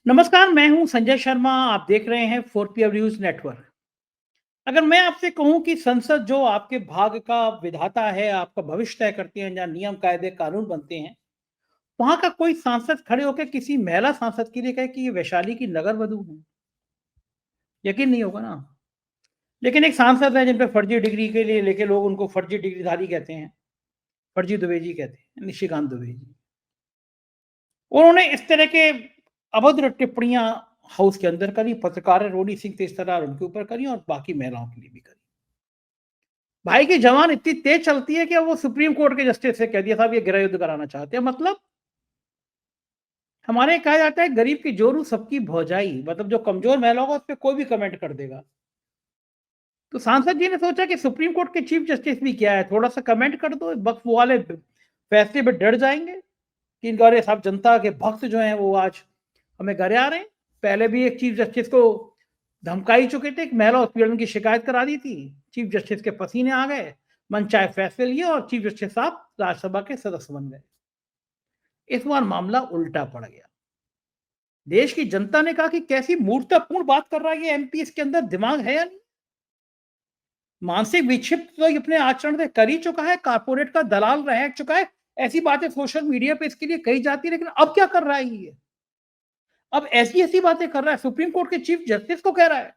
नमस्कार, मैं हूं संजय शर्मा। आप देख रहे हैं 4 न्यूज नेटवर्क। अगर मैं आपसे कहूं कि संसद जो आपके भाग्य का विधाता है, आपका भविष्य तय करती है, जहाँ नियम कायदे कानून बनते हैं, वहां का कोई सांसद खड़े होकर किसी महिला सांसद के लिए कहे कि ये वैशाली की नगर वधु है, यकीन नहीं होगा ना। लेकिन एक सांसद है जिन पे फर्जी डिग्री के लिए लेके लोग उनको फर्जी डिग्रीधारी कहते हैं, फर्जी दुबे जी कहते हैं, निशिकांत दुबे जी। उन्होंने इस तरह के अभद्र टिप्पणियां हाउस के अंदर करी, पत्रकार रोनी सिंह तेज तर्रार उनके ऊपर करी और बाकी महिलाओं के लिए भी करी। भाई की जवान इतनी तेज चलती है कि अब वो सुप्रीम कोर्ट के जस्टिस से कह दिया साहब ये गृह युद्ध कराना चाहते हैं। मतलब हमारे यहाँ कहा जाता है गरीब की जोरू सबकी भौजाई, मतलब जो कमजोर महिला होगा उस पर कोई भी कमेंट कर देगा। तो सांसद जी ने सोचा कि सुप्रीम कोर्ट के चीफ जस्टिस भी क्या है, थोड़ा सा कमेंट कर दो, वक्त वो वाले फैसले पे डर जाएंगे कि अरे साहब जनता के भक्त जो हैं वो आज हमें घरे आ रहे हैं। पहले भी एक चीफ जस्टिस को धमकाई चुके थे, एक महिला उत्पीड़न की शिकायत करा दी थी, चीफ जस्टिस के पसीने आ गए, मनचाहे फैसले लिए और चीफ जस्टिस साहब राज्यसभा के सदस्य बन गए। इस बार मामला उल्टा पड़ गया। देश की जनता ने कहा कि कैसी मूर्खतापूर्ण बात कर रहा है ये एमपी, इसके अंदर दिमाग है या नहीं। मानसिक विक्षिप्त तो ये अपने आचरण से कर ही चुका है, कारपोरेट का दलाल रह चुका है। ऐसी बातें सोशल मीडिया पे इसके लिए कही जाती है, लेकिन अब क्या कर रहा है ये? अब ऐसी ऐसी बातें कर रहा है, सुप्रीम कोर्ट के चीफ जस्टिस को कह रहा है।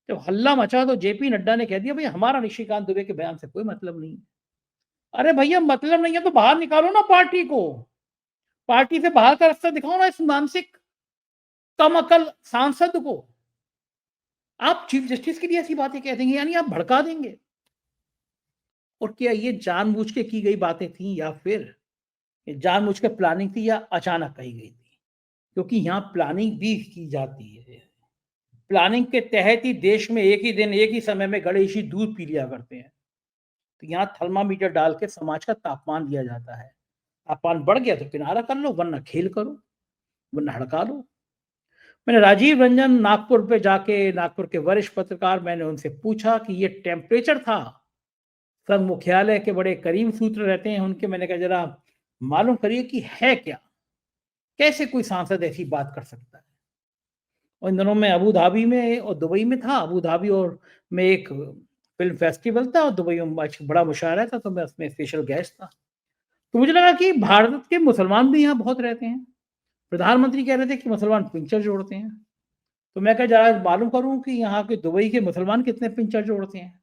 जब हल्ला मचा तो जेपी नड्डा ने कह दिया भाई हमारा निशिकांत दुबे के बयान से कोई मतलब नहीं है। अरे भैया मतलब नहीं है तो बाहर निकालो ना पार्टी को, पार्टी से बाहर का रास्ता दिखाओ ना इस मानसिक कम अकल सांसद को। आप चीफ जस्टिस के लिए ऐसी बातें कह देंगे, यानी आप भड़का देंगे। और क्या ये जानबूझ के की गई बातें थी या फिर ये जानबूझ के प्लानिंग थी या अचानक कही गई थी? क्योंकि यहाँ प्लानिंग भी की जाती है। प्लानिंग के तहत ही देश में एक ही दिन एक ही समय में गणेश जी दूध पी लिया करते हैं। तो यहाँ थर्मामीटर डाल के समाज का तापमान दिया जाता है। तापमान बढ़ गया तो किनारा कर लो, वरना खेल करो, वरना हड़का लो। मैंने राजीव रंजन नागपुर पे जाके, नागपुर के वरिष्ठ पत्रकार, मैंने उनसे पूछा कि ये टेम्परेचर था, संघ मुख्यालय के बड़े करीब सूत्र रहते हैं उनके, मैंने कहा जरा मालूम करिए कि है क्या, कैसे कोई सांसद ऐसी बात कर सकता है। और इन दिनों में अबू धाबी में और दुबई में था। अबू धाबी और में एक फिल्म फेस्टिवल था और दुबई में बड़ा मुशायरा था, तो मैं उसमें स्पेशल गेस्ट था। तो मुझे लगा कि भारत के मुसलमान भी यहाँ बहुत रहते हैं। प्रधानमंत्री कह रहे थे कि मुसलमान पिंचर जोड़ते हैं। तो मैं कहा जरा मालूम करूँ कि यहाँ के दुबई के मुसलमान कितने पिंचर जोड़ते हैं।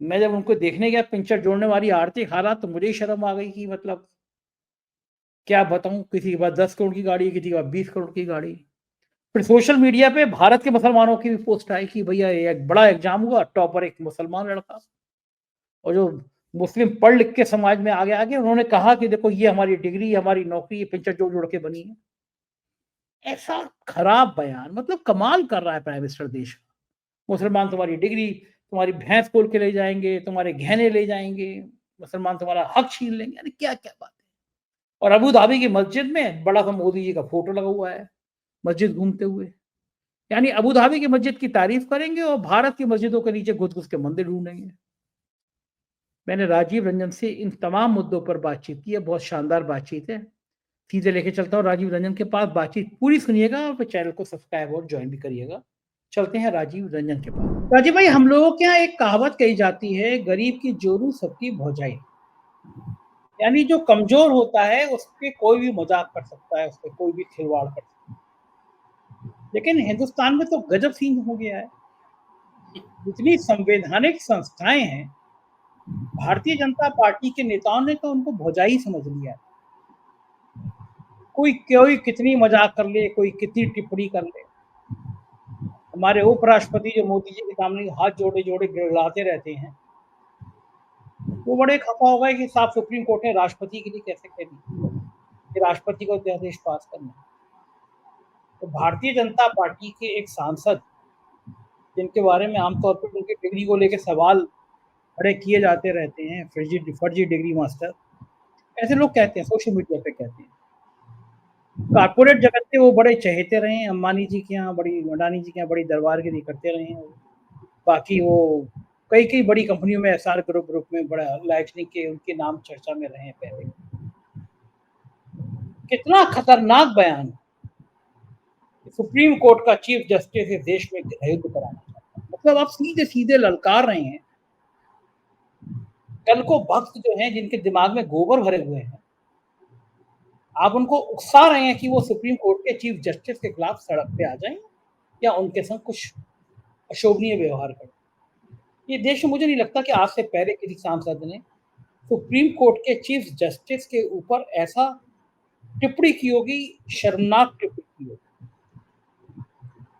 मैं जब उनको देखने गया पिंचर जोड़ने वाली आरती खाला, तो मुझे ही शर्म आ गई कि मतलब क्या बताऊँ, किसी के पास 10 करोड़ की गाड़ी है, किसी के पास 20 करोड़ की गाड़ी। फिर सोशल मीडिया पे भारत के मुसलमानों की भी पोस्ट आई कि भैया एक बड़ा एग्जाम हुआ, टॉपर एक मुसलमान लड़का, और जो मुस्लिम पढ़ लिख के समाज में आगे आगे उन्होंने कहा कि देखो ये हमारी डिग्री, हमारी नौकरी, ये पिंचर जोड़ जोड़ के बनी है। ऐसा खराब बयान, मतलब कमाल कर रहा है प्राइम मिनिस्टर देश का। मुसलमान तुम्हारी डिग्री, तुम्हारी भैंस खोल के ले जाएंगे, तुम्हारे गहने ले जाएंगे, मुसलमान तुम्हारा हक छीन लेंगे, यानी क्या क्या बात है। और अबू धाबी की मस्जिद में बड़ा सा मोदी जी का फोटो लगा हुआ है, मस्जिद घूमते हुए। यानी अबू धाबी की मस्जिद की तारीफ करेंगे और भारत की मस्जिदों के नीचे घुस घुस के मंदिर ढूंढेंगे। मैंने राजीव रंजन से इन तमाम मुद्दों पर बातचीत की है, बहुत शानदार बातचीत है। सीधे लेके चलता हूँ राजीव रंजन के पास, बातचीत पूरी सुनिएगा और फिर चैनल को सब्सक्राइब और ज्वाइन भी करिएगा। चलते हैं राजीव रंजन के पास। राजीव भाई, हम लोगों के यहाँ एक कहावत कही जाती है, गरीब की जोरू सबकी भौजाई। यानी जो कमजोर होता है उस पे कोई भी मजाक कर सकता है, उस पे कोई भी खिलवाड़ कर सकता है। लेकिन हिंदुस्तान में तो गजब सीन हो गया है। जितनी संवैधानिक संस्थाएं हैं, भारतीय जनता पार्टी के नेताओं ने तो उनको भौजाई समझ लिया। कोई कोई कितनी मजाक कर ले, कोई कितनी टिप्पणी कर ले। हमारे उपराष्ट्रपति जो मोदी जी के सामने हाथ जोड़े जोड़े गिड़गिड़ाते रहते हैं, वो बड़े खफा हो गए कि साफ सुप्रीम कोर्ट ने राष्ट्रपति के लिए कैसे कह दी कि राष्ट्रपति को अध्यादेश पास करना। तो भारतीय जनता पार्टी के एक सांसद, जिनके बारे में आमतौर पर उनकी डिग्री को लेकर सवाल खड़े किए जाते रहते हैं, फर्जी फर्जी डिग्री मास्टर, ऐसे लोग कहते हैं, सोशल मीडिया पे कहते हैं। कारपोरेट जगत के वो बड़े चहेते रहे हैं, अंबानी जी के यहाँ बड़ी, अडानी जी के यहाँ बड़ी दरबारगिरी करते रहे हैं। बाकी वो कई कई बड़ी कंपनियों में, एसआर ग्रुप में बड़ा लाइटनिंग के उनके नाम चर्चा में रहे हैं पहले। कितना खतरनाक बयान है। सुप्रीम कोर्ट का चीफ जस्टिस इस देश में युद्ध कराना चाहता है, मतलब आप सीधे सीधे ललकार रहे हैं। कल को भक्त जो हैं जिनके दिमाग में गोबर भरे हुए हैं, आप उनको उकसा रहे हैं कि वो सुप्रीम कोर्ट के चीफ जस्टिस के खिलाफ सड़क पे आ जाएं या उनके संग कुछ अशोभनीय व्यवहार करें। ये देश में मुझे नहीं लगता कि आज से पहले किसी सांसद ने सुप्रीम कोर्ट के चीफ जस्टिस के ऊपर ऐसा टिप्पणी की होगी, शर्मनाक टिप्पणी की होगी।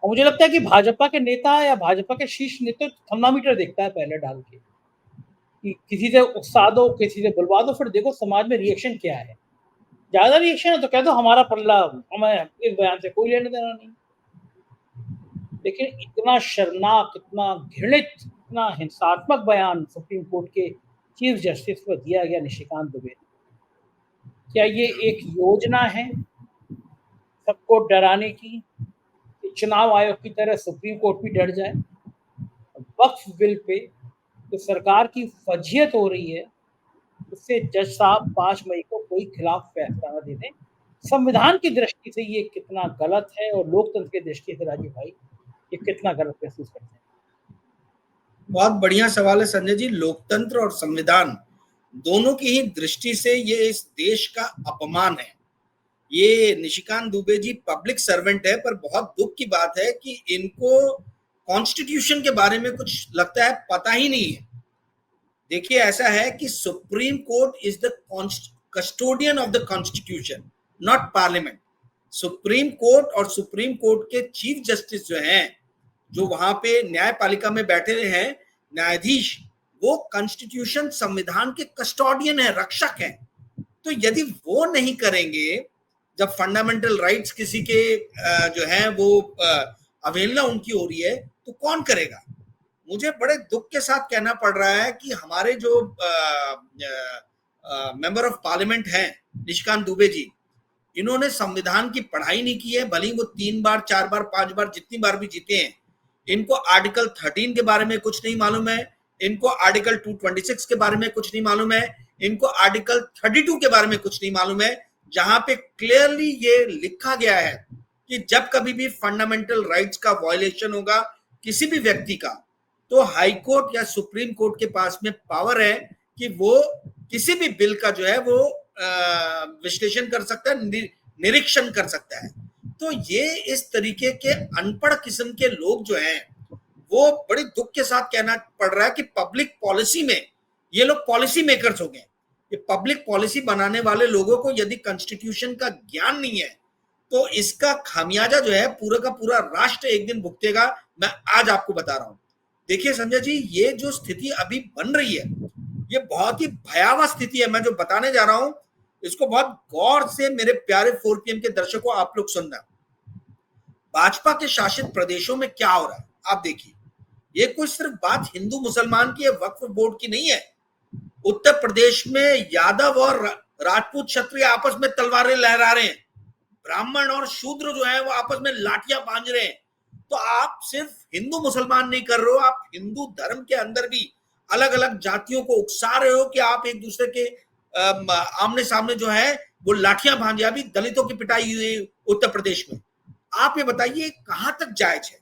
और मुझे लगता है कि भाजपा के नेता या भाजपा के शीर्ष नेता थर्मामीटर देखता है पहले डाल के कि किसी से उकसा दो, किसी से बुलवा दो, फिर देखो समाज में रिएक्शन क्या है। ज्यादा रिएक्शन है तो कह दो हमारा पल्ला, हमें इस बयान से कोई लेना देना नहीं। लेकिन इतना शर्मनाक, इतना घृणित, इतना हिंसात्मक बयान सुप्रीम कोर्ट के चीफ जस्टिस को दिया गया निशिकांत दुबे। क्या ये एक योजना है सबको डराने की, चुनाव आयोग की तरह सुप्रीम कोर्ट भी डर जाए? वक्फ बिल पे तो सरकार की फजीयत हो रही है, उससे जज साहब 5 मई को कोई खिलाफ फैसला न दे दें। संविधान की दृष्टि से ये कितना गलत है और लोकतंत्र की दृष्टि से राजीव भाई ये कितना गलत महसूस करते हैं? बहुत बढ़िया सवाल है संजय जी। लोकतंत्र और संविधान दोनों की ही दृष्टि से ये इस देश का अपमान है। ये निशिकांत दुबे जी पब्लिक सर्वेंट है, पर बहुत दुख की बात है कि इनको कॉन्स्टिट्यूशन के बारे में कुछ लगता है पता ही नहीं है। देखिए, ऐसा है कि supreme court is the custodian of the constitution, not parliament. Supreme court और सुप्रीम कोर्ट के चीफ जस्टिस जो हैं, जो वहां पे न्यायपालिका में बैठे हैं न्यायाधीश, वो कॉन्स्टिट्यूशन संविधान के कस्टोडियन है, रक्षक हैं। तो यदि वो नहीं करेंगे, जब फंडामेंटल राइट्स किसी के जो है वो अवहेलना उनकी हो रही है, तो कौन करेगा? मुझे बड़े दुख के साथ कहना पड़ रहा है कि हमारे जो मेंबर ऑफ पार्लियामेंट हैं निशिकांत दुबे जी, इन्होंने संविधान की पढ़ाई नहीं की है। भले वो 3 बार 4 बार 5 बार जितनी बार भी जीते हैं, इनको आर्टिकल 13 के बारे में कुछ नहीं मालूम है, इनको आर्टिकल 226 के बारे में कुछ नहीं मालूम है, इनको आर्टिकल 32 के बारे में कुछ नहीं मालूम है, जहां पे क्लियरली ये लिखा गया है कि जब कभी भी फंडामेंटल राइट्स का वायलेशन होगा किसी भी व्यक्ति का, तो हाई कोर्ट या सुप्रीम कोर्ट के पास में पावर है कि वो किसी भी बिल का जो है वो विश्लेषण कर सकता है, निरीक्षण कर सकता है। तो ये इस तरीके के अनपढ़ किस्म के लोग जो हैं, वो बड़ी दुख के साथ कहना पड़ रहा है कि पब्लिक पॉलिसी में ये लोग पॉलिसी मेकर्स हो गए। ये पब्लिक पॉलिसी बनाने वाले लोगों को यदि कॉन्स्टिट्यूशन का ज्ञान नहीं है, तो इसका खामियाजा जो है पूरा का पूरा राष्ट्र एक दिन भुगतेगा। मैं आज आपको बता रहा हूं। देखिए संजय जी, ये जो स्थिति अभी बन रही है, ये बहुत ही भयावह स्थिति है। मैं जो बताने जा रहा हूं, इसको बहुत गौर से मेरे प्यारे 4PM के दर्शकों आप लोग सुनना। भाजपा के शासित प्रदेशों में क्या हो रहा है आप देखिए। ये कोई सिर्फ बात हिंदू मुसलमान की, वक्फ बोर्ड की नहीं है। उत्तर प्रदेश में यादव और राजपूत क्षत्रिय आपस में तलवारें लहरा रहे हैं, ब्राह्मण और शूद्र जो है वो आपस में लाठियां बांध रहे हैं। तो आप सिर्फ हिंदू मुसलमान नहीं कर रहे हो, आप हिंदू धर्म के अंदर भी अलग अलग जातियों को उकसा रहे हो कि आप एक दूसरे के आमने सामने जो है वो लाठियां भांजे। अभी दलितों की पिटाई हुई उत्तर प्रदेश में। आप ये बताइए कहां तक जायज है?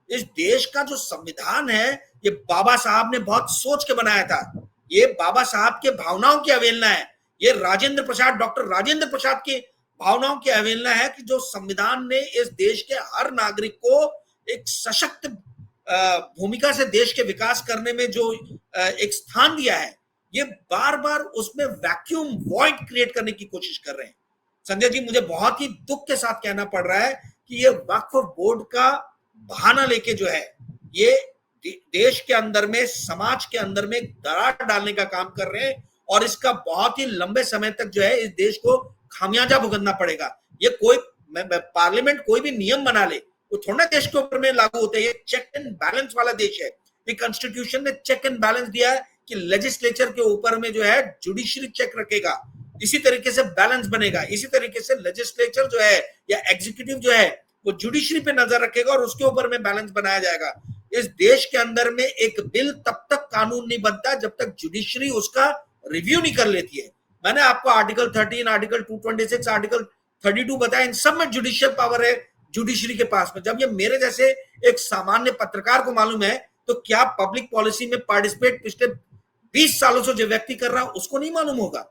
इस देश का जो संविधान है, ये बाबा साहब ने बहुत सोच के बनाया था। ये बाबा साहब के भावनाओं की अवहेलना है। ये डॉक्टर राजेंद्र प्रसाद के भावनाओं की अवहेलना है कि जो संविधान ने इस देश के हर नागरिक को एक सशक्त भूमिका से देश के विकास करने में जो एक स्थान दिया है, ये बार बार उसमें वैक्यूम वॉइड क्रिएट करने की कोशिश कर रहे हैं। संजय जी, मुझे बहुत ही दुख के साथ कहना पड़ रहा है कि ये वक्फ बोर्ड का बहाना लेके जो है, ये देश के अंदर में, समाज के अंदर में दरार डालने का काम कर रहे हैं। और इसका बहुत ही लंबे समय तक जो है इस देश को खामियाजा भुगतना पड़ेगा। ये कोई पार्लियामेंट कोई भी नियम बना ले, वो थोड़ा देश के ऊपर में लागू होते हैं। ये चेक एंड बैलेंस वाला देश है। ये कॉन्स्टिट्यूशन ने चेक एंड बैलेंस दिया है कि लेजिस्लेचर के ऊपर में जो है जुडिशरी चेक रखेगा, इसी तरीके से बैलेंस बनेगा। इसी तरीके से लेजिस्लेचर जो है या एग्जीक्यूटिव जो है वो जुडिशरी पे नजर रखेगा और उसके ऊपर में बैलेंस बनाया जाएगा। इस देश के अंदर में एक बिल तब तक कानून नहीं बनता जब तक जुडिशरी उसका रिव्यू नहीं कर लेती है। मैंने आपको आर्टिकल 13, आर्टिकल 226, आर्टिकल 32 बताया, इन सब में जुडिशियल पावर है जुडिशरी के पास में। जब ये मेरे जैसे एक सामान्य पत्रकार को मालूम है, तो क्या पब्लिक पॉलिसी में पार्टिसिपेट पिछले 20 सालों से जो व्यक्ति कर रहा है उसको नहीं मालूम होगा?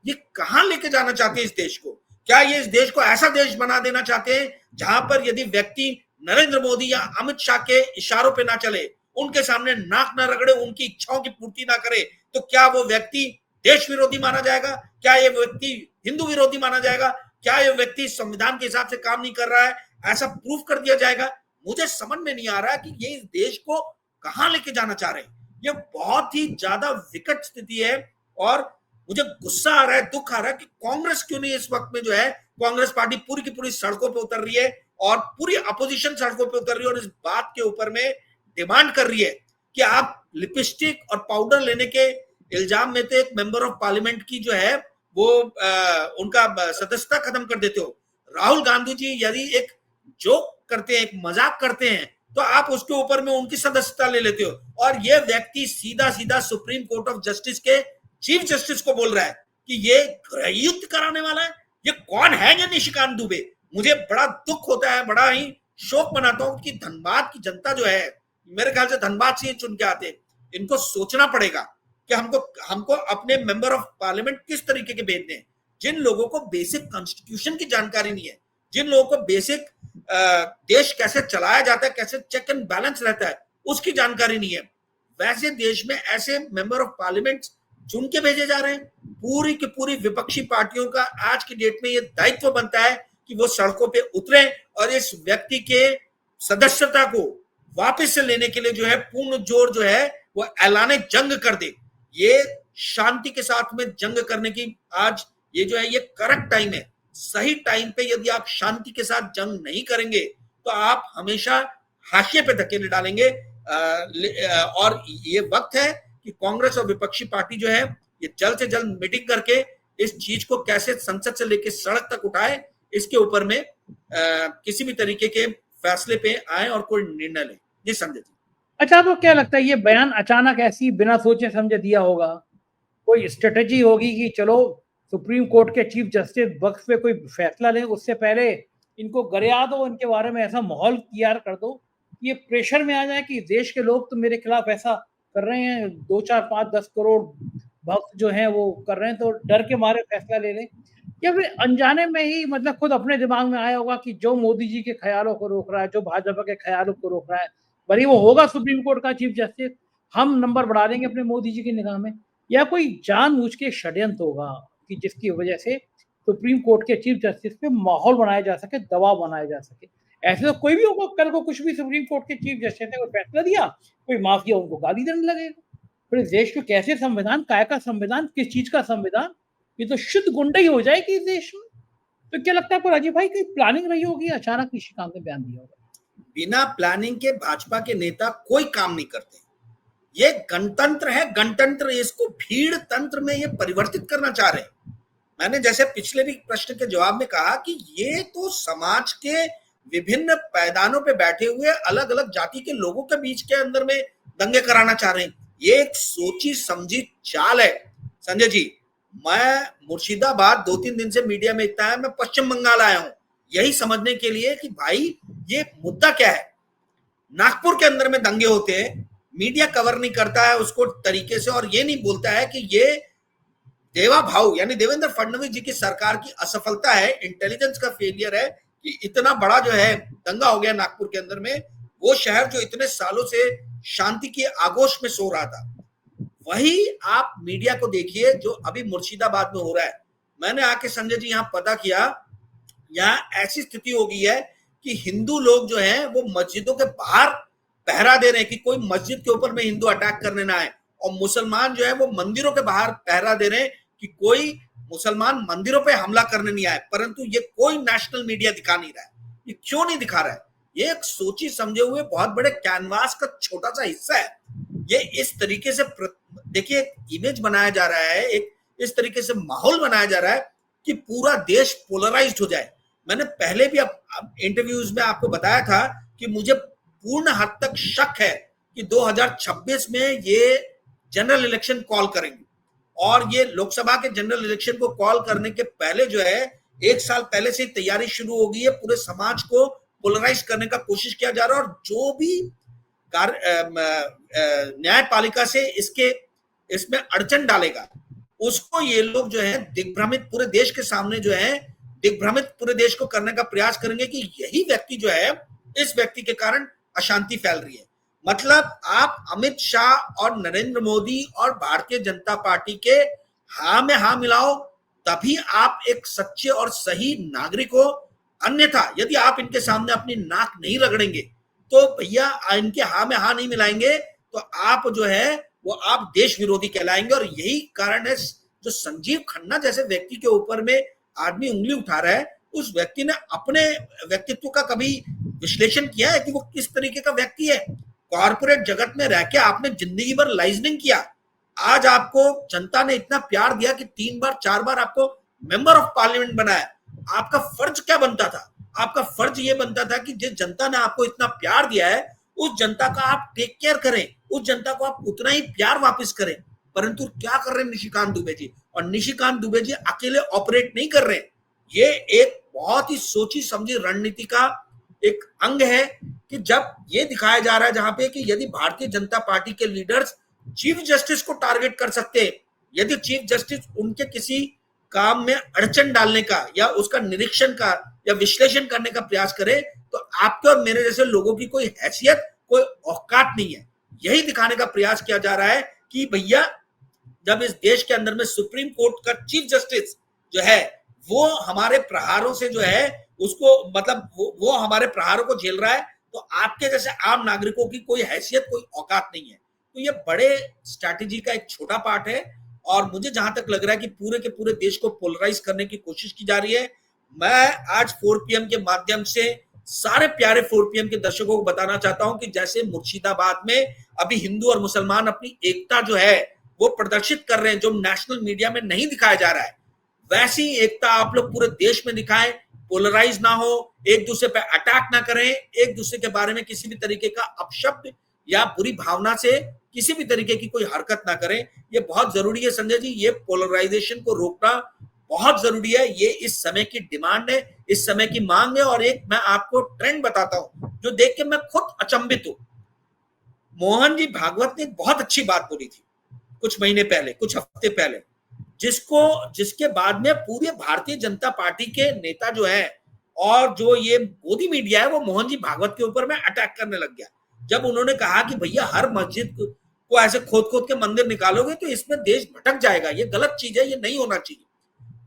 ये कहां लेके जाना चाहते हैं इस देश को? क्या ये इस देश को ऐसा देश बना देना चाहते हैं जहां पर यदि व्यक्ति नरेंद्र मोदी या अमित शाह के इशारों पे ना चले, उनके सामने नाक ना रगड़े, उनकी इच्छाओं की पूर्ति ना करे, तो क्या वो व्यक्ति देश विरोधी माना जाएगा? क्या ये व्यक्ति हिंदू विरोधी माना जाएगा? क्या ये व्यक्ति संविधान के हिसाब से काम नहीं कर रहा है, ऐसा प्रूफ कर दिया जाएगा? मुझे समझ में नहीं आ रहा कि ये इस देश को कहां लेके जाना चाह रहे हैं। ये बहुत ही ज्यादा विकट स्थिति है और मुझे गुस्सा आ रहा है, दुख आ रहा है कि कांग्रेस क्यों नहीं इस वक्त में जो है, कांग्रेस पार्टी पूरी की पूरी सड़कों पे उतर रही है और पूरी अपोजिशन सड़कों पे उतर रही है और इस बात के ऊपर में डिमांड कर रही है कि आप लिपस्टिक और पाउडर लेने के इल्जाम में तो एक मेंबर ऑफ पार्लियामेंट की जो है वो उनका सदस्यता खत्म कर देते हो। राहुल गांधी जी यदि एक जोक करते हैं, एक मजाक करते हैं, तो आप उसके ऊपर में उनकी सदस्यता ले लेते हो। और ये व्यक्ति सीधा सीधा सुप्रीम कोर्ट ऑफ जस्टिस के चीफ जस्टिस को बोल रहा है कि ये युद्ध कराने वाला है। ये कौन है ये निशिकांत दुबे? मुझे बड़ा दुख होता है, बड़ा ही शोक मनाता हूं कि धनबाद की जनता जो है, मेरे ख्याल से धनबाद से चुन के आते, इनको सोचना पड़ेगा कि हमको अपने मेंबर ऑफ पार्लियामेंट किस तरीके के भेजने हैं। जिन लोगों को बेसिक कॉन्स्टिट्यूशन की जानकारी नहीं है, जिन लोगों को बेसिक देश कैसे चलाया जाता है, कैसे चेक एंड बैलेंस रहता है, उसकी जानकारी नहीं है, वैसे देश में ऐसे मेंबर ऑफ पार्लियामेंट चुन के भेजे जा रहे हैं। पूरी की पूरी विपक्षी पार्टियों का आज की डेट में ये दायित्व बनता है कि वो सड़कों पे उतरे और इस व्यक्ति के सदस्यता को वापस से लेने के लिए जो है पूर्ण जोर जो है वो ऐलाने जंग कर दे। ये शांति के साथ में जंग करने की आज ये जो है ये करेक्ट टाइम है। सही टाइम पे यदि आप शांति के साथ जंग नहीं करेंगे तो आप हमेशा हाशिए पे धकेले डालेंगे। और ये वक्त है कि कांग्रेस और विपक्षी पार्टी जो है ये जल्द से जल्द मीटिंग करके इस चीज को कैसे संसद से लेकर सड़क तक उठाए, इसके ऊपर में किसी भी तरीके के फैसले पे आए और कोई निर्णय ले। जी संजय जी। अच्छा, आपको क्या लगता है ये बयान अचानक ऐसी बिना सोचे समझे दिया होगा? कोई स्ट्रेटेजी होगी कि चलो सुप्रीम कोर्ट के चीफ जस्टिस वक्त पे कोई फैसला लें, उससे पहले इनको गरिया दो, इनके बारे में ऐसा माहौल तैयार कर दो कि ये प्रेशर में आ जाए कि देश के लोग तो मेरे खिलाफ ऐसा कर रहे हैं, 2, 4, 5, 10 करोड़ भक्त जो हैं वो कर रहे हैं, तो डर के मारे फैसला ले लें। या फिर अनजाने में ही मतलब खुद अपने दिमाग में आया होगा कि जो मोदी जी के ख्यालों को रोक रहा है, जो भाजपा के ख्यालों को रोक रहा है, भले वो होगा सुप्रीम कोर्ट का चीफ जस्टिस, हम नंबर बढ़ा देंगे अपने मोदी जी की निगाह में। या कोई जानबूझ के षड्यंत्र होगा कि जिसकी वजह से सुप्रीम कोर्ट के चीफ जस्टिस पे माहौल बनाया जा सके, दबाव बनाया जा सके। ऐसे तो कोई भी होगा, कल को कुछ भी सुप्रीम कोर्ट के चीफ जस्टिस ने कोई फैसला दिया, कोई माफिया उनको गाली देने लगेगा। फिर इस देश को कैसे संविधान, काय का संविधान, किस चीज का संविधान, ये तो शुद्ध गुंडाई हो जाएगी इस देश में। तो क्या लगता है आपको राजीव भाई, कोई प्लानिंग रही होगी, अचानक निशिकांत ने बयान दिया होगा? बिना प्लानिंग के भाजपा के नेता कोई काम नहीं करते। ये गणतंत्र है, गणतंत्र, इसको भीड़ तंत्र में ये परिवर्तित करना चाह रहे हैं। मैंने जैसे पिछले भी प्रश्न के जवाब में कहा कि ये तो समाज के विभिन्न पैदानों पे बैठे हुए अलग अलग जाति के लोगों के बीच के अंदर में दंगे कराना चाह रहे हैं। ये एक सोची समझी चाल है संजय जी। मैं मुर्शिदाबाद 2-3 दिन से मीडिया में इतना है, मैं पश्चिम बंगाल आया हूं यही समझने के लिए कि भाई ये मुद्दा क्या है। नागपुर के अंदर में दंगे होते हैं, मीडिया कवर नहीं करता है उसको तरीके से और ये नहीं बोलता है कि ये देवा भाऊ यानी देवेंद्र फडणवीस जी की सरकार की असफलता है, इंटेलिजेंस का फेलियर है कि इतना बड़ा जो है दंगा हो गया नागपुर के अंदर में। वो शहर जो इतने सालों से शांति के आगोश में सो रहा था, वही आप मीडिया को देखिए जो अभी मुर्शिदाबाद में हो रहा है। मैंने आके संजय जी यहाँ पता किया, यहाँ ऐसी स्थिति हो गई है कि हिंदू लोग जो हैं वो मस्जिदों के बाहर पहरा दे रहे हैं कि कोई मस्जिद के ऊपर में हिंदू अटैक करने ना आए, और मुसलमान जो है वो मंदिरों के बाहर पहरा दे रहे हैं कि कोई मुसलमान मंदिरों पे हमला करने नहीं आए। परंतु ये कोई नेशनल मीडिया दिखा नहीं रहा है। ये क्यों नहीं दिखा रहा है? ये एक सोची समझे हुए बहुत बड़े कैनवास का छोटा सा हिस्सा है। ये इस तरीके से देखिए इमेज बनाया जा रहा है, एक इस तरीके से माहौल बनाया जा रहा है कि पूरा देश पोलराइज्ड हो जाए। मैंने पहले भी इंटरव्यूज में आपको बताया था कि मुझे पूर्ण हद तक शक है कि 2026 में ये जनरल इलेक्शन कॉल करेंगे, और ये लोकसभा के जनरल इलेक्शन को कॉल करने के पहले जो है 1 साल पहले से तैयारी शुरू हो गई है, पूरे समाज को पोलराइज करने का कोशिश किया जा रहा है, और जो भी न्यायपालिका से इसमें अड़चन डालेगा, उसको ये लोग जो है दिग्भ्रमित, पूरे देश के सामने जो है दिग्भ्रमित पूरे देश को करने का प्रयास करेंगे कि यही व्यक्ति जो है, इस व्यक्ति के कारण अशांति फैल रही है। मतलब आप अमित शाह और नरेंद्र मोदी और भारतीय जनता पार्टी के हाँ में हाँ मिलाओ, तभी आप एक सच्चे और सही नागरिक हो। अन्यथा यदि आप इनके सामने अपनी नाक नहीं रगड़ेंगे, तो भैया इनके हाँ में हाँ नहीं मिलाएंगे, तो आप जो है वो आप देश विरोधी कहलाएंगे। और यही कारण है जो संजीव खन्ना जैसे व्यक्ति के ऊपर में आदमी उंगली उठा रहा है, उस व्यक्ति ने अपने व्यक्तित्व का कभी विश्लेषण किया है कि वो किस तरीके का व्यक्ति है? कॉर्पोरेट जगत में रह के आपने जिंदगी भर लाइजनिंग किया, आज आपको जनता ने इतना प्यार दिया कि 3 बार 4 बार आपको मेंबर ऑफ पार्लियामेंट बनाया। आपका फर्ज क्या बनता था? आपका फर्ज ये बनता था कि जिस जनता ने आपको इतना प्यार दिया है, उस जनता का आप टेक केयर करें, उस जनता को आप उतना ही प्यार वापस करें। परंतु क्या कर रहे हैं निशिकांत दुबे जी? और निशिकांत दुबे जी अकेले ऑपरेट नहीं कर रहे, ये एक बहुत ही सोची समझी रणनीति का एक अंग है कि जब ये दिखाया जा रहा है जहां पे कि यदि भारतीय जनता पार्टी के लीडर्स चीफ जस्टिस को टारगेट कर सकते हैं, यदि चीफ जस्टिस उनके किसी काम में अड़चन डालने का या उसका निरीक्षण का या विश्लेषण करने का प्रयास करे, तो आपके और मेरे जैसे लोगों की कोई हैसियत, कोई औकात नहीं है। यही दिखाने का प्रयास किया जा रहा है कि भैया जब इस देश के अंदर में सुप्रीम कोर्ट का चीफ जस्टिस जो है वो हमारे प्रहारों से जो है उसको मतलब वो हमारे प्रहारों को झेल रहा है, तो आपके जैसे आम नागरिकों की कोई हैसियत, कोई औकात नहीं है। तो ये बड़े स्ट्रैटेजी का एक छोटा पार्ट है, और मुझे जहां तक लग रहा है कि पूरे के पूरे देश को पोलराइज करने की कोशिश की जा रही है। मैं आज 4 PM के माध्यम से सारे प्यारे 4 PM के दर्शकों को बताना चाहता हूं कि जैसे मुर्शिदाबाद में अभी हिंदू और मुसलमान अपनी एकता जो है वो प्रदर्शित कर रहे हैं, जो नेशनल मीडिया में नहीं दिखाया जा रहा है, वैसी एकता आप लोग पूरे देश में दिखाएं। पोलराइज ना हो, एक दूसरे पे अटैक ना करें, एक दूसरे के बारे में किसी भी तरीके का अपशब्द या बुरी भावना से किसी भी तरीके की कोई हरकत ना करें। ये बहुत जरूरी है संजय जी, ये पोलराइजेशन को रोकना बहुत जरूरी है। ये इस समय की डिमांड है, इस समय की मांग है। और एक मैं आपको ट्रेंड बताता हूं जो देख के मैं खुद अचंभित हूं। मोहन जी भागवत ने एक बहुत अच्छी बात बोली थी कुछ महीने पहले, कुछ हफ्ते पहले, जिसके बाद में पूरे भारतीय जनता पार्टी के नेता जो है और जो ये मोदी मीडिया है वो मोहन जी भागवत के ऊपर में अटैक करने लग गया। जब उन्होंने कहा कि भैया हर मस्जिद को ऐसे खोद खोद के मंदिर निकालोगे तो इसमें देश भटक जाएगा, ये गलत चीज है, ये नहीं होना चाहिए।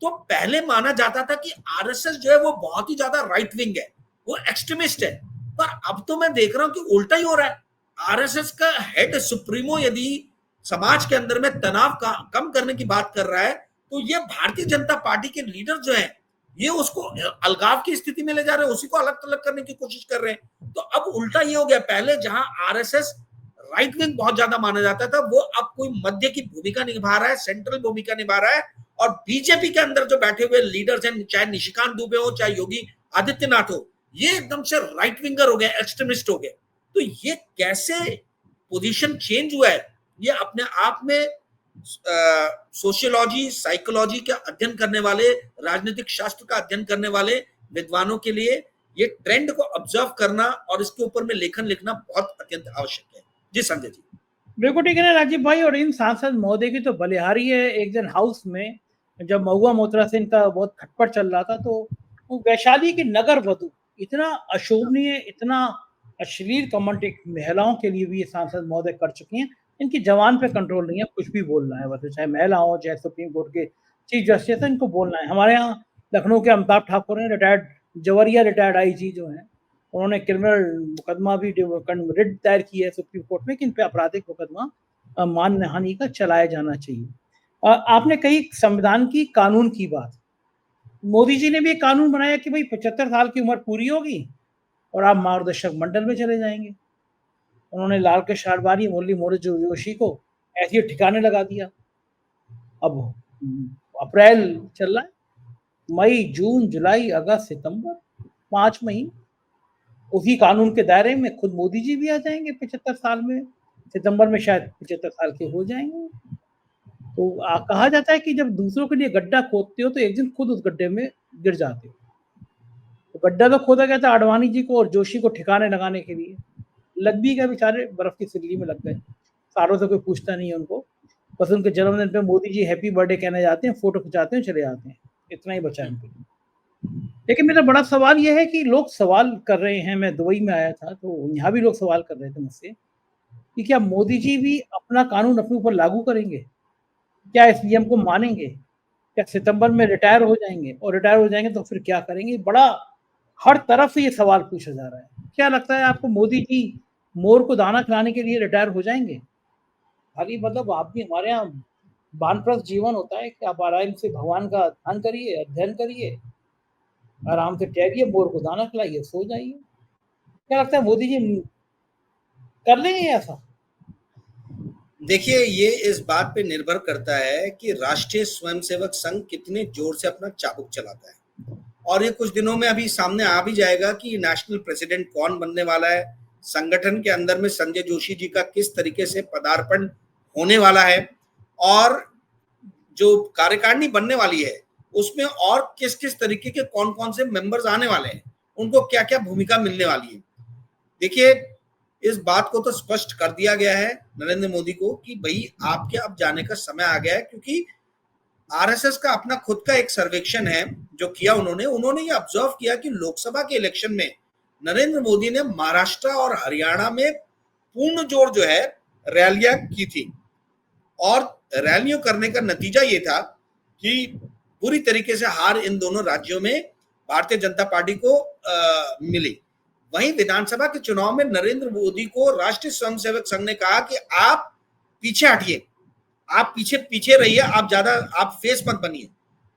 तो पहले माना जाता था कि आरएसएस जो है वो बहुत ही ज्यादा राइट विंग है, वो एक्सट्रीमिस्ट है, पर अब तो मैं देख रहा हूं कि उल्टा ही हो रहा है। आरएसएस का हेड सुप्रीमो यदि समाज के अंदर में तनाव कम करने की बात कर रहा है, तो ये भारतीय जनता पार्टी के लीडर जो है ये उसको अलगाव की स्थिति में ले जा रहे हैं, उसी को अलग थलग करने की कोशिश कर रहे हैं। तो अब उल्टा ये हो गया, पहले जहां आरएसएस राइट विंग बहुत ज्यादा माना जाता था, वो अब कोई मध्य की भूमिका निभा रहा है, सेंट्रल भूमिका निभा रहा है। और बीजेपी के अंदर जो बैठे हुए लीडर्स हैं, चाहे निशिकांत दुबे हो, चाहे योगी आदित्यनाथ हो, ये एकदम से राइट विंगर हो गए, एक्सट्रीमिस्ट हो गए। तो ये कैसे पोजीशन चेंज हुआ है, ये अपने आप में सोशियोलॉजी, साइकोलॉजी का अध्ययन करने वाले, राजनीतिक शास्त्र का अध्ययन करने वाले विद्वानों के लिए ये ट्रेंड को ऑब्जर्व करना और इसके ऊपर में लेखन लिखना बहुत अत्यंत आवश्यक है। जी संजय जी। बिल्कुल ठीक है ना राजीव भाई। और इन सांसद महोदय की तो बलिहारी है। एक दिन हाउस में जब महुआ मोत्रा सिंह का बहुत खटपट चल रहा था, तो वो वैशाली की नगर वधु इतना अशोभनीय, इतना अश्लील कमेंट एक महिलाओं के लिए भी ये सांसद महोदय कर चुकी हैं। इनकी जवान पे कंट्रोल नहीं है, कुछ भी बोलना है, बस चाहे महिला हो, चाहे सुप्रीम कोर्ट के चीफ जस्टिस है, इनको बोलना है। हमारे यहाँ लखनऊ के अमिताभ ठाकुर हैं, रिटायर्ड जवरिया रिटायर्ड आईजी जो हैं, उन्होंने क्रिमिनल मुकदमा भी रिट दायर की है सुप्रीम कोर्ट में कि इन पे आपराधिक मुकदमा मानहानि का चलाया जाना चाहिए। आपने कही संविधान की, कानून की बात, मोदी जी ने भी एक कानून बनाया कि भाई 75 साल की उम्र पूरी होगी और आप मार्गदर्शक मंडल में चले जाएंगे। उन्होंने लाल कृष्ण आडवाणी, मुरली मनोहर जोशी को ऐसे ठिकाने लगा दिया। अब अप्रैल चल रहा है, मई, जून, जुलाई, अगस्त, सितंबर, 5 महीने उसी कानून के दायरे में खुद मोदी जी भी आ जाएंगे 75 साल में। सितंबर में शायद 75 साल के हो जाएंगे। तो कहा जाता है कि जब दूसरों के लिए गड्ढा खोदते हो तो एक दिन खुद उस गड्ढे में गिर जाते हो। तो गड्ढा तो खोदा गया था आडवाणी जी को और जोशी को ठिकाने लगाने के लिए। लग भी गए बेचारे, बर्फ की सिल्ली में लग गए। सालों से कोई पूछता नहीं है उनको। बस उनके जन्मदिन पे मोदी जी हैप्पी बर्थडे कहने जाते हैं, फोटो खिंचाते हैं, चले जाते हैं। इतना ही बचा है उनके लिए। लेकिन मेरा बड़ा सवाल ये है कि लोग सवाल कर रहे हैं, मैं दुबई में आया था तो यहाँ भी लोग सवाल कर रहे थे मुझसे कि क्या मोदी जी भी अपना कानून अपने ऊपर लागू करेंगे? क्या इस नियम को मानेंगे? क्या सितंबर में रिटायर हो जाएंगे? और रिटायर हो जाएंगे तो फिर क्या करेंगे? बड़ा हर तरफ से ये सवाल पूछा जा रहा है। क्या लगता है आपको, मोदी जी मोर को दाना खिलाने के लिए रिटायर हो जाएंगे? खाली मतलब आप भी, हमारे यहाँ वानप्रस्थ जीवन होता है कि आप आराम से भगवान का ध्यान करिए, अध्ययन करिए, आराम से टहलिए, मोर को दाना खिलाइए, सो जाइए। क्या लगता है मोदी जी कर लेंगे ऐसा? देखिए, ये इस बात पे निर्भर करता है कि राष्ट्रीय स्वयंसेवक संघ कितने जोर से अपना चाबुक चलाता है, और ये कुछ दिनों में अभी सामने आ भी जाएगा कि नेशनल प्रेसिडेंट कौन बनने वाला है। संगठन के अंदर में संजय जोशी जी का किस तरीके से पदार्पण होने वाला है, और जो कार्यकारिणी बनने वाली है उसमें और किस किस तरीके के कौन कौन से मेंबर्स आने वाले हैं, उनको क्या क्या भूमिका मिलने वाली है। देखिए, इस बात को तो स्पष्ट कर दिया गया है नरेंद्र मोदी को कि भाई आपके अब जाने का समय आ गया है, क्योंकि आरएसएस का अपना खुद का एक सर्वेक्षण है जो किया उन्होंने ये ऑब्जर्व किया कि लोकसभा के इलेक्शन में नरेंद्र मोदी ने महाराष्ट्र और हरियाणा में पूर्ण जोर जो है रैलियां की थी, और रैलियों करने का नतीजा ये था कि पूरी तरीके से हार इन दोनों राज्यों में भारतीय जनता पार्टी को मिली। वहीं विधानसभा के चुनाव में नरेंद्र मोदी को राष्ट्रीय स्वयंसेवक संघ ने कहा कि आप पीछे हटिए, आप पीछे पीछे रहिए, आप फेस मत बनिए।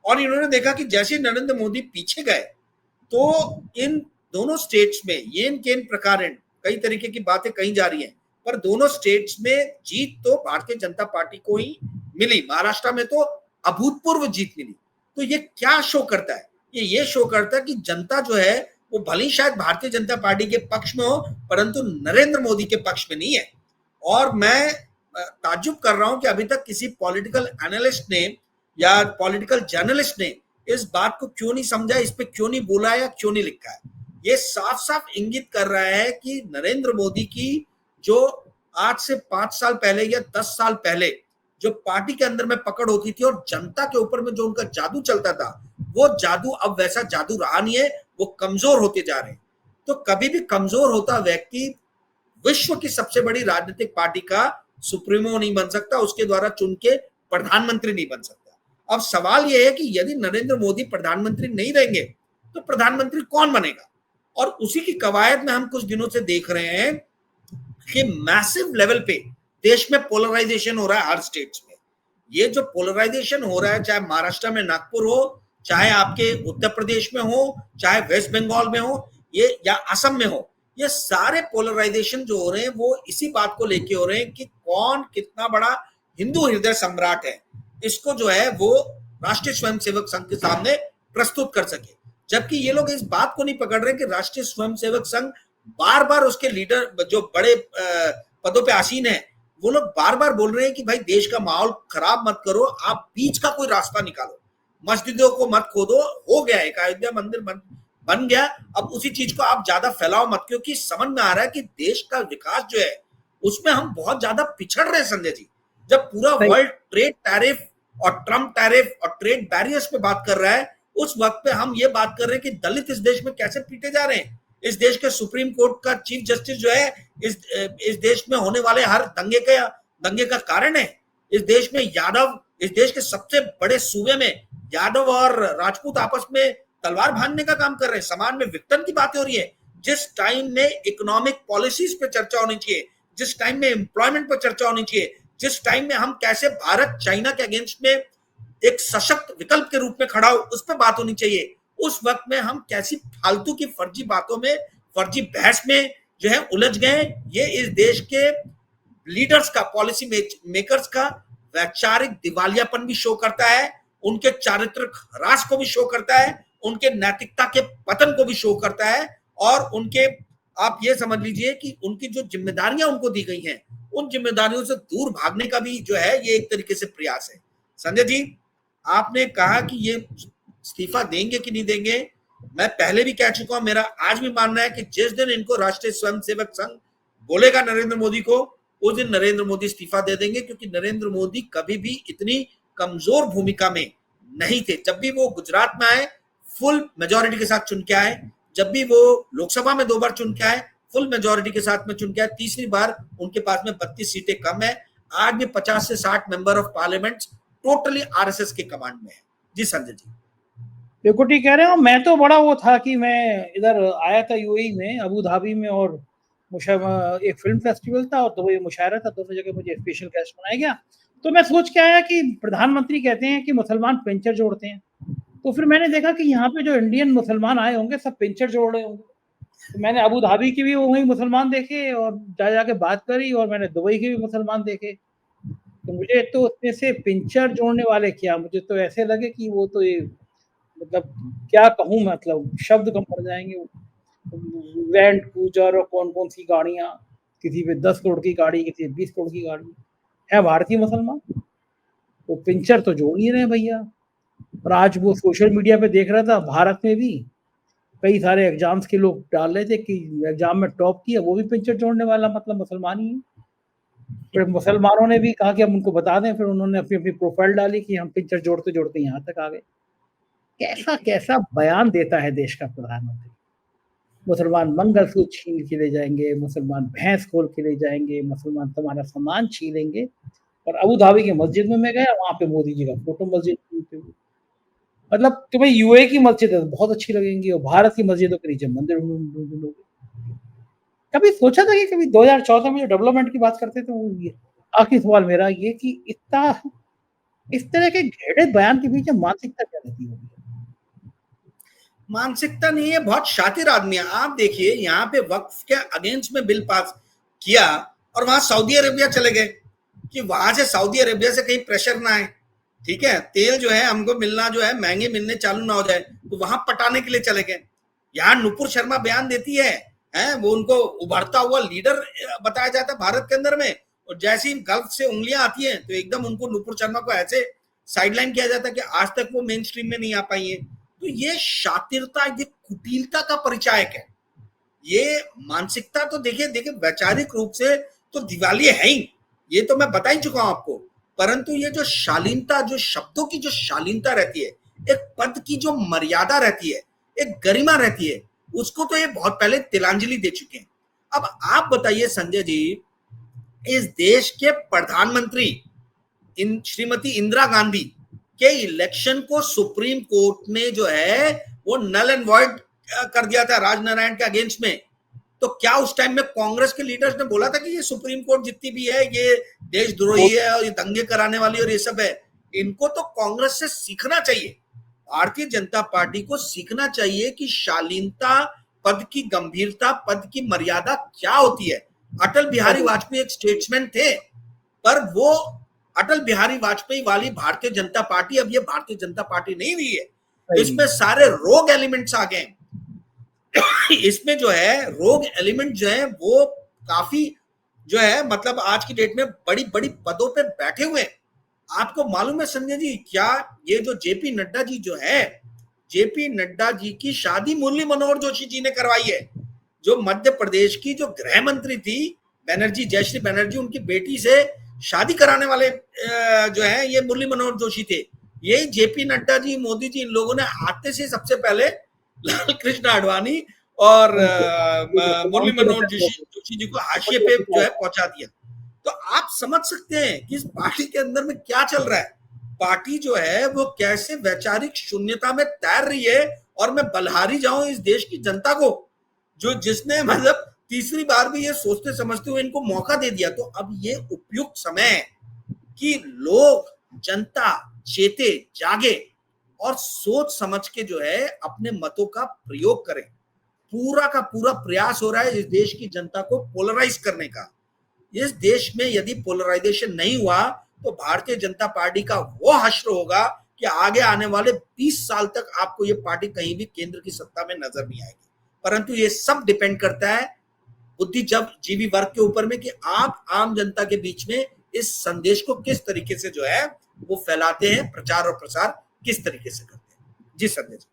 और इन्होंने देखा कि जैसे नरेंद्र मोदी पीछे गए तो इन दोनों स्टेट्स में येन केन प्रकार कई तरीके की बातें कही जा रही हैं, पर दोनों स्टेट्स में जीत तो भारतीय जनता पार्टी को ही मिली। महाराष्ट्र में तो अभूतपूर्व जीत मिली। तो ये क्या शो करता है? ये शो करता है कि जनता जो है वो भले ही शायद भारतीय जनता पार्टी के पक्ष में हो, परंतु नरेंद्र मोदी के पक्ष में नहीं है। और मैं ताज्जुब कर रहा हूं कि अभी तक किसी पॉलिटिकल एनालिस्ट ने या पॉलिटिकल जर्नलिस्ट ने इस बात को क्यों नहीं समझा, इस पे क्यों नहीं बोला या क्यों नहीं लिखा है। ये साफ साफ इंगित कर रहा है कि नरेंद्र मोदी की जो आज से 5 साल पहले या 10 साल पहले जो पार्टी के अंदर में पकड़ होती थी और जनता के ऊपर में जो उनका जादू चलता था, वो जादू अब वैसा जादू रहा नहीं है, वो कमजोर होते जा रहे हैं। तो कभी भी कमजोर होता व्यक्ति विश्व की सबसे बड़ी राजनीतिक पार्टी का सुप्रीमो नहीं बन सकता, उसके द्वारा चुन के प्रधानमंत्री नहीं बन सकता। अब सवाल यह है कि यदि नरेंद्र मोदी प्रधानमंत्री नहीं रहेंगे तो प्रधानमंत्री कौन बनेगा? और उसी की कवायद में हम कुछ दिनों से देख रहे हैं कि मैसिव लेवल पे देश में पोलराइजेशन हो रहा है हर स्टेट्स में। ये जो पोलराइजेशन हो रहा है, चाहे महाराष्ट्र में नागपुर हो, चाहे आपके उत्तर प्रदेश में हो, चाहे वेस्ट बंगाल में हो, ये या असम में हो, ये सारे पोलराइजेशन जो हो रहे हैं वो इसी बात को लेके हो रहे हैं कि कौन कितना बड़ा हिंदू हृदय सम्राट है, इसको जो है वो राष्ट्रीय स्वयंसेवक संघ के सामने प्रस्तुत कर सके। जबकि ये लोग इस बात को नहीं पकड़ रहे कि राष्ट्रीय स्वयंसेवक संघ बार बार उसके लीडर जो बड़े पदों पे आसीन है, वो लोग बार बार बोल रहे हैं कि भाई देश का माहौल खराब मत करो, आप बीच का कोई रास्ता निकालो, मस्जिदों को मत खोदो, हो गया एक अयोध्या मंदिर बन गया, अब उसी चीज को आप ज्यादा फैलाओ मत, क्योंकि समझ में आ रहा है कि देश का विकास जो है उसमें हम बहुत ज्यादा पिछड़ रहे हैं संजय जी। जब पूरा वर्ल्ड ट्रेड टैरिफ और ट्रम्प टैरिफ और ट्रेड बैरियर्स पे बात कर रहा है, उस वक्त पे हम ये बात कर रहे हैं कि दलित इस देश में कैसे पीटे जा रहे हैं। इस देश के सुप्रीम कोर्ट का चीफ जस्टिस जो है इस देश में होने वाले हर दंगे का कारण है। इस देश में इस देश के सबसे बड़े सूबे में यादव और राजपूत आपस में तलवार भांजने का काम कर रहे हैं, समाज में विघटन की बातें हो रही है। जिस टाइम में इकोनॉमिक पॉलिसीज पे चर्चा होनी चाहिए, जिस टाइम में एम्प्लॉयमेंट पर चर्चा होनी चाहिए, जिस टाइम में हम कैसे भारत चाइना के अगेंस्ट में एक सशक्त विकल्प के रूप में खड़ा हो, उस पर बात होनी चाहिए, उस वक्त में हम कैसी फालतू की फर्जी बातों में, फर्जी बहस में जो है उलझ गए। ये इस देश के लीडर्स का, पॉलिसी मेकर्स का वैचारिक दिवालियापन भी शो करता है, उनके चारित्रिक ह्रास को भी शो करता है, उनके नैतिकता के पतन को भी शो करता है, और उनके, आप ये समझ लीजिए कि उनकी जो जिम्मेदारियां उनको दी गई हैं, उन जिम्मेदारियों से दूर भागने का भी जो है ये एक तरीके से प्रयास है। संजय जी, आपने कहा कि ये इस्तीफा देंगे कि नहीं देंगे, मैं पहले भी कह चुका हूं, मेरा आज भी मानना है कि जिस दिन इनको राष्ट्रीय स्वयंसेवक संघ बोलेगा नरेंद्र मोदी को, उस दिन नरेंद्र मोदी इस्तीफा दे देंगे, क्योंकि नरेंद्र मोदी कभी भी इतनी कमजोर भूमिका में नहीं थे। जब भी वो गुजरात में आए फुल मेजोरिटी के साथ चुन के आए, जब भी वो लोकसभा में 2 बार चुन के आए फुल मेजोरिटी के साथ में चुन के आए, तीसरी बार उनके पास में 32 सीटें कम है। आज भी 50 से 60 member of parliament totally RSS के कमांड में है। जी संजय जी, बिल्कुल ठीक कह रहे हो। मैं तो बड़ा वो था कि मैं इधर आया था यूएई में, अबू धाबी में, और एक फिल्म फेस्टिवल था और दुबई मुशायरा था, दोनों जगह मुझे स्पेशल गेस्ट बनाया गया। तो मैं सोच के आया कि प्रधानमंत्री कहते हैं कि मुसलमान पिंचर जोड़ते हैं, तो फिर मैंने देखा कि यहाँ पे जो इंडियन मुसलमान आए होंगे सब पिंचर जोड़ रहे होंगे। तो मैंने अबू धाबी के भी वही मुसलमान देखे और जाके बात करी, और मैंने दुबई के भी मुसलमान देखे। तो मुझे तो उसमें से पिंचर जोड़ने वाले क्या, मुझे तो ऐसे लगे कि वो तो ये मतलब क्या कहूँ, मतलब शब्द कम पड़ जाएंगे। लैंड क्रूजर और कौन कौन सी गाड़ियां, किसी पे 10 करोड़ की गाड़ी, किसी पे 20 करोड़ की गाड़ी है, भारतीय मुसलमान तो पिंचर तो जोड़ नहीं रहे भैया। और आज वो सोशल मीडिया पे देख रहा था, भारत में भी कई सारे एग्जाम्स के लोग डाल रहे थे कि एग्जाम में टॉप किया, वो भी पिंचर जोड़ने वाला मतलब मुसलमान ही है। फिर मुसलमानों ने भी कहा कि हम उनको बता दें, फिर उन्होंने अपनी अपनी प्रोफाइल डाली कि हम पिंचर जोड़ते जोड़ते यहाँ तक आ गए। कैसा कैसा बयान देता है देश का प्रधानमंत्री। मुसलमान मंगलसूत्र छीन के ले जाएंगे, मुसलमान भैंस खोल के ले जाएंगे, मुसलमान तुम्हारा सामान छीनेंगे। और अबू धाबी की मस्जिद में मैं गया, वहां पे मोदी जी का फोटो मस्जिद में, मतलब तुम्हें यूए की मस्जिद बहुत अच्छी लगेंगी और भारत की मस्जिदों के नीचे मंदिर ढूंढोगे। कभी सोचा था कि कभी 2014 में जो डेवलपमेंट की बात करते थे वो ये। आखिरी सवाल मेरा ये कि इतना इस तरह के घेरे बयान के पीछे मानसिकता क्या रहती होगी? मानसिकता नहीं है, बहुत शातिर आदमी है। आप देखिए, यहाँ पे वक्फ के अगेंस्ट में बिल पास किया और वहां सऊदी अरेबिया चले गए कि वहां से सऊदी अरेबिया से कहीं प्रेशर ना आए, ठीक है, तेल जो है हमको मिलना जो है महंगे मिलने चालू ना हो जाए, तो वहां पटाने के लिए चले गए। यहाँ नुपुर शर्मा बयान देती है, वो उनको उभरता हुआ लीडर बताया जाता है भारत के अंदर में, और जैसे ही गल्फ से उंगलियां आती हैं तो एकदम उनको नुपुर शर्मा को ऐसे साइडलाइन किया जाता है कि आज तक वो मेन स्ट्रीम में नहीं आ पाई है। तो ये शातिरता, ये कुटिलता का परिचायक है। ये मानसिकता तो देखिए देखिए वैचारिक रूप से तो दिवाली है ही, ये तो मैं बता ही चुका हूं आपको। परंतु ये जो शालीनता, जो शब्दों की जो शालीनता रहती है, एक पद की जो मर्यादा रहती है, एक गरिमा रहती है, उसको तो ये बहुत पहले तिलांजलि दे चुके हैं। अब आप बताइए संजय जी, इस देश के प्रधानमंत्री श्रीमती इंदिरा गांधी के इलेक्शन को सुप्रीम कोर्ट ने जो है वो नल एंड वॉइड कर दिया था राजनारायण के अगेंस्ट में। तो क्या उस टाइम में कांग्रेस के लीडर्स ने बोला था कि ये सुप्रीम कोर्ट जितनी भी है ये देशद्रोही है और ये दंगे कराने वाली और ये सब है? इनको तो कांग्रेस से सीखना चाहिए, भारतीय जनता पार्टी को सीखना चाहिए कि शालीनता, पद की गंभीरता, पद की मर्यादा क्या होती है। अटल बिहारी वाजपेयी एक स्टेट्समैन थे, पर वो अटल बिहारी वाजपेयी वाली भारतीय जनता पार्टी अब ये भारतीय जनता पार्टी नहीं हुई है। इसमें सारे रोग एलिमेंट्स आ गए। इसमें जो है रोग एलिमेंट जो है वो काफी जो है मतलब आज की डेट में बड़ी बड़ी पदों पे बैठे हुए। आपको मालूम है संजय जी, क्या ये जो जेपी नड्डा जी जो है, जेपी नड्डा जी की शादी मुरली मनोहर जोशी जी ने करवाई है, जो मध्य प्रदेश की जो गृह मंत्री थी बनर्जी, जयश्री बनर्जी, उनकी बेटी से शादी कराने वाले जो है ये मुरली मनोहर जोशी थे। यही जेपी नड्डा जी, मोदी जी, इन लोगों ने आते से सबसे पहले लाल कृष्ण आडवाणी और मुरली मनोहर जोशी जी को हाशिए पे जो है पहुंचा दिया। तो आप समझ सकते हैं कि इस पार्टी के अंदर में क्या चल रहा है। पार्टी जो है वो कैसे वैचारिक शून्यता में तैर रही है। और मैं बलहारी जाऊं इस देश की जनता को, जो जिसने मतलब तीसरी बार भी ये सोचते समझते हुए इनको मौका दे दिया। तो अब ये उपयुक्त समय है कि लोग, जनता चेते, जागे और सोच समझ के जो है अपने मतों का प्रयोग करें। पूरा का पूरा प्रयास हो रहा है इस देश की जनता को पोलराइज करने का। इस देश में यदि पोलराइजेशन नहीं हुआ तो भारतीय जनता पार्टी का वो हश्र होगा कि आगे आने वाले 20 साल तक आपको ये पार्टी कहीं भी केंद्र की सत्ता में नजर नहीं आएगी। परंतु ये सब डिपेंड करता है बुद्धिजीवी वर्ग के ऊपर में कि आप आम जनता के बीच में इस संदेश को किस तरीके से जो है वो फैलाते हैं, प्रचार और प्रसार किस तरीके से करते हैं। जी संजय जी।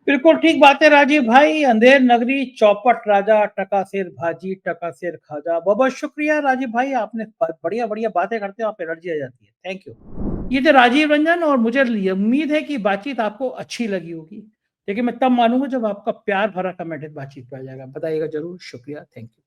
बिल्कुल ठीक बात है राजीव भाई। अंधेर नगरी चौपट राजा, टका सिर भाजी टका सिर खाजा। बहुत बहुत शुक्रिया राजीव भाई, आपने बढ़िया बढ़िया बातें करते हो, आप एनर्जी आ जाती है। Thank you. ये थे राजीव रंजन, और मुझे उम्मीद है कि बातचीत आपको अच्छी लगी होगी, लेकिन मैं तब मानूंगा जब आपका प्यार भरा कमेंट बातचीत पे आ जाएगा। बताइएगा जरूर। शुक्रिया। Thank you.